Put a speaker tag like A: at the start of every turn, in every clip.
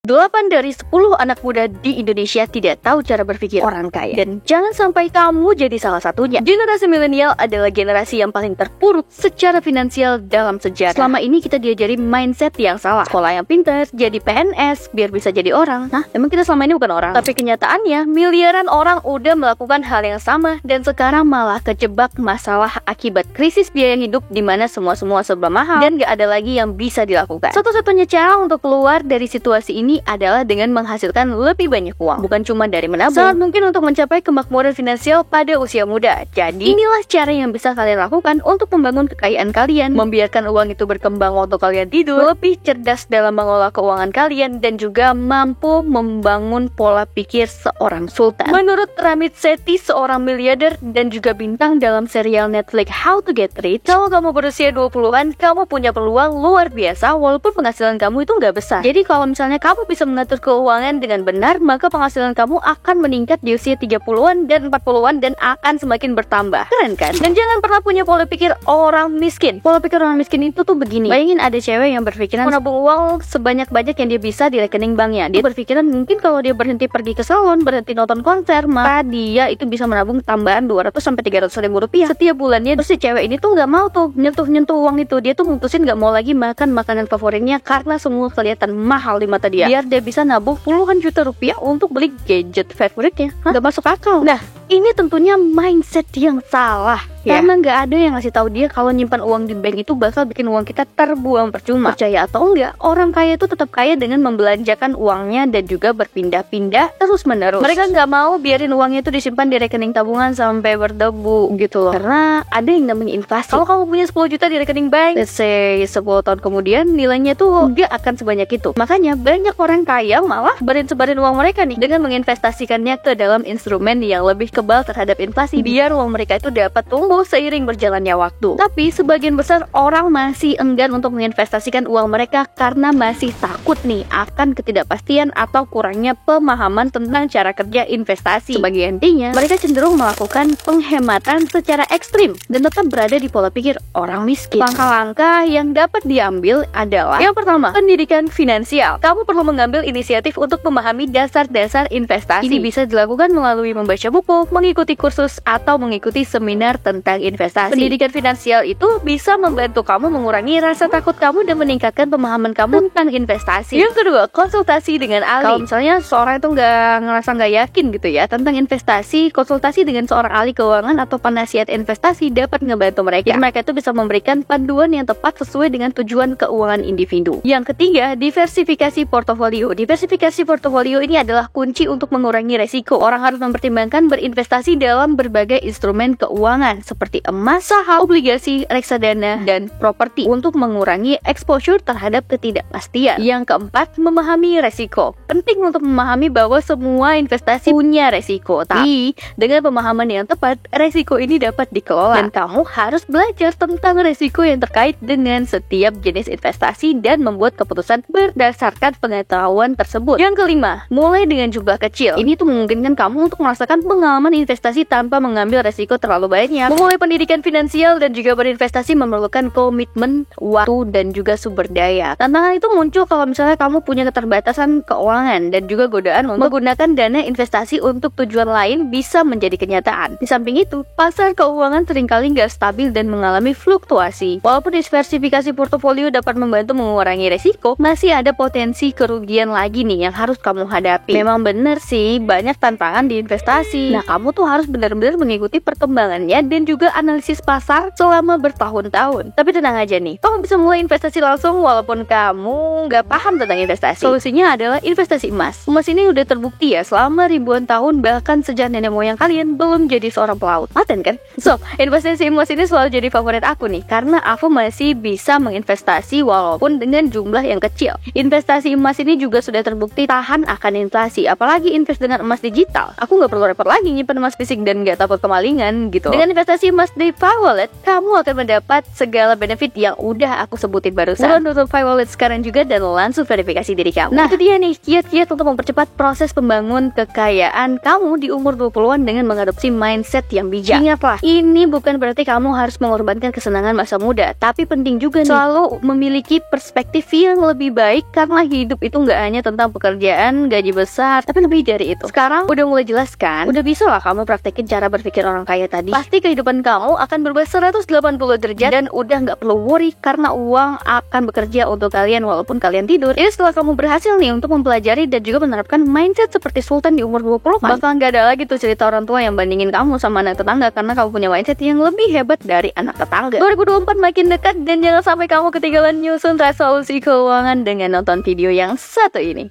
A: 8 dari 10 anak muda di Indonesia tidak tahu cara berpikir orang kaya. Dan jangan sampai kamu jadi salah satunya. Generasi milenial adalah generasi yang paling terpuruk secara finansial dalam sejarah. Selama ini kita diajari mindset yang salah. Sekolah yang pintar, jadi PNS, biar bisa jadi orang. Nah, emang kita selama ini bukan orang. Tapi kenyataannya, miliaran orang udah melakukan hal yang sama. Dan sekarang malah kejebak masalah akibat krisis biaya hidup, di mana semua serba mahal dan gak ada lagi yang bisa dilakukan. Satu-satunya cara untuk keluar dari situasi ini adalah dengan menghasilkan lebih banyak uang, bukan cuma dari menabung. Sangat mungkin untuk mencapai kemakmuran finansial pada usia muda. Jadi inilah cara yang bisa kalian lakukan untuk membangun kekayaan kalian, membiarkan uang itu berkembang waktu kalian tidur, lebih cerdas dalam mengolah keuangan kalian, dan juga mampu membangun pola pikir seorang sultan. Menurut Ramit Sethi, seorang miliarder dan juga bintang dalam serial Netflix How to Get Rich, kalau kamu berusia 20-an, kamu punya peluang luar biasa walaupun penghasilan kamu itu nggak besar. Jadi kalau misalnya kamu bisa mengatur keuangan dengan benar, maka penghasilan kamu akan meningkat di usia 30-an dan 40-an dan akan semakin bertambah. Keren kan? Dan jangan pernah punya pola pikir orang miskin. Pola pikir orang miskin itu tuh begini. Bayangin ada cewek yang berpikiran menabung uang sebanyak-banyak yang dia bisa di rekening banknya. Dia berpikiran mungkin kalau dia berhenti pergi ke salon, berhenti nonton konser, maka dia itu bisa menabung tambahan 200-300 ribu rupiah setiap bulannya. Terus si cewek ini tuh nggak mau tuh nyentuh uang itu. Dia tuh mutusin nggak mau lagi makan makanan favoritnya karena semua kelihatan mahal di mata dia. Biar dia bisa nabung puluhan juta rupiah untuk beli gadget favoritnya. Gak masuk akal. Nah, ini tentunya mindset yang salah ya. Karena gak ada yang ngasih tahu dia kalau nyimpan uang di bank itu bakal bikin uang kita terbuang percuma. Percaya atau enggak, orang kaya itu tetap kaya dengan membelanjakan uangnya dan juga berpindah-pindah terus menerus. Mereka gak mau biarin uangnya itu disimpan di rekening tabungan sampai berdebu gitu loh. Karena ada yang namanya inflasi. Kalau kamu punya 10 juta di rekening bank, let's say 10 tahun kemudian nilainya tuh gak akan sebanyak itu. Makanya banyak orang kaya malah sebarin uang mereka nih dengan menginvestasikannya ke dalam instrumen yang lebih kebal terhadap inflasi, biar uang mereka itu dapat tumbuh seiring berjalannya waktu. Tapi sebagian besar orang masih enggan untuk menginvestasikan uang mereka karena masih takut nih akan ketidakpastian atau kurangnya pemahaman tentang cara kerja investasi. Sebagai intinya, mereka cenderung melakukan penghematan secara ekstrim dan tetap berada di pola pikir orang miskin. Langkah-langkah yang dapat diambil adalah yang pertama, pendidikan finansial. Kamu perlu mengambil inisiatif untuk memahami dasar-dasar investasi. Ini bisa dilakukan melalui membaca buku, mengikuti kursus, atau mengikuti seminar tentang investasi. Pendidikan finansial itu bisa membantu kamu mengurangi rasa takut kamu dan meningkatkan pemahaman kamu tentang investasi. Yang kedua, konsultasi dengan ahli. Kalau misalnya seorang itu nggak yakin gitu ya tentang investasi, konsultasi dengan seorang ahli keuangan atau penasihat investasi dapat ngebantu mereka. Jadi mereka itu bisa memberikan panduan yang tepat sesuai dengan tujuan keuangan individu. Yang ketiga, diversifikasi portofolio. Diversifikasi portofolio ini adalah kunci untuk mengurangi resiko. Orang harus mempertimbangkan berinvestasi dalam berbagai instrumen keuangan seperti emas, saham, obligasi, reksadana, dan properti untuk mengurangi exposure terhadap ketidakpastian. Yang keempat, memahami resiko. Penting untuk memahami bahwa semua investasi punya resiko, tapi dengan pemahaman yang tepat, resiko ini dapat dikelola. Dan kamu harus belajar tentang resiko yang terkait dengan setiap jenis investasi dan membuat keputusan berdasarkan pengetahuan tersebut. Yang kelima, mulai dengan jumlah kecil. Ini tuh memungkinkan kamu untuk merasakan pengalaman investasi tanpa mengambil resiko terlalu banyak. Memulai pendidikan finansial dan juga berinvestasi memerlukan komitmen, waktu, dan juga sumber daya. Tantangan itu muncul kalau misalnya kamu punya keterbatasan keuangan dan juga godaan untuk menggunakan dana investasi untuk tujuan lain bisa menjadi kenyataan. Di samping itu, pasar keuangan seringkali nggak stabil dan mengalami fluktuasi. Walaupun diversifikasi portofolio dapat membantu mengurangi resiko, masih ada potensi kerugian lagi nih yang harus kamu hadapi. Memang bener sih, banyak tantangan di investasi. Nah, kamu tuh harus benar-benar mengikuti perkembangannya dan juga analisis pasar selama bertahun-tahun. Tapi tenang aja nih, kamu bisa mulai investasi langsung walaupun kamu nggak paham tentang investasi. Solusinya adalah investasi emas. Emas ini udah terbukti ya selama ribuan tahun, bahkan sejak nenek moyang kalian belum jadi seorang pelaut. Paten kan? So, investasi emas ini selalu jadi favorit aku nih, karena aku masih bisa menginvestasi walaupun dengan jumlah yang kecil. Investasi emas ini juga sudah terbukti tahan akan inflasi. Apalagi invest dengan emas digital, aku nggak perlu repot lagi menyimpan emas fisik dan nggak takut kemalingan gitu. Dengan investasi emas di Pi Wallet, kamu akan mendapat segala benefit yang udah aku sebutin barusan. Buruan tutup Pi Wallet sekarang juga dan langsung verifikasi diri kamu. Nah, itu dia nih kiat-kiat untuk mempercepat proses membangun kekayaan kamu di umur 20-an dengan mengadopsi mindset yang bijak. Ingatlah, ini bukan berarti kamu harus mengorbankan kesenangan masa muda, tapi penting juga nih selalu memiliki perspektif yang lebih baik, karena hidup itu nggak hanya tentang pekerjaan, gaji besar, tapi lebih dari itu. Sekarang udah mulai jelas kan? Udah bisa lah kamu praktekin cara berpikir orang kaya tadi. Pasti kehidupan kamu akan berubah 180 derajat dan udah nggak perlu worry karena uang akan bekerja untuk kalian walaupun kalian tidur. Ini setelah kamu berhasil nih untuk mempelajari dan juga menerapkan mindset seperti Sultan di umur 20 kan? Bakal nggak ada lagi tuh cerita orang tua yang bandingin kamu sama anak tetangga karena kamu punya mindset yang lebih hebat dari anak tetangga. 2024 makin dekat dan jangan sampai kamu ketinggalan nyusun resolusi keuangan dengan nonton video yang satu ini.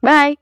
A: Bye!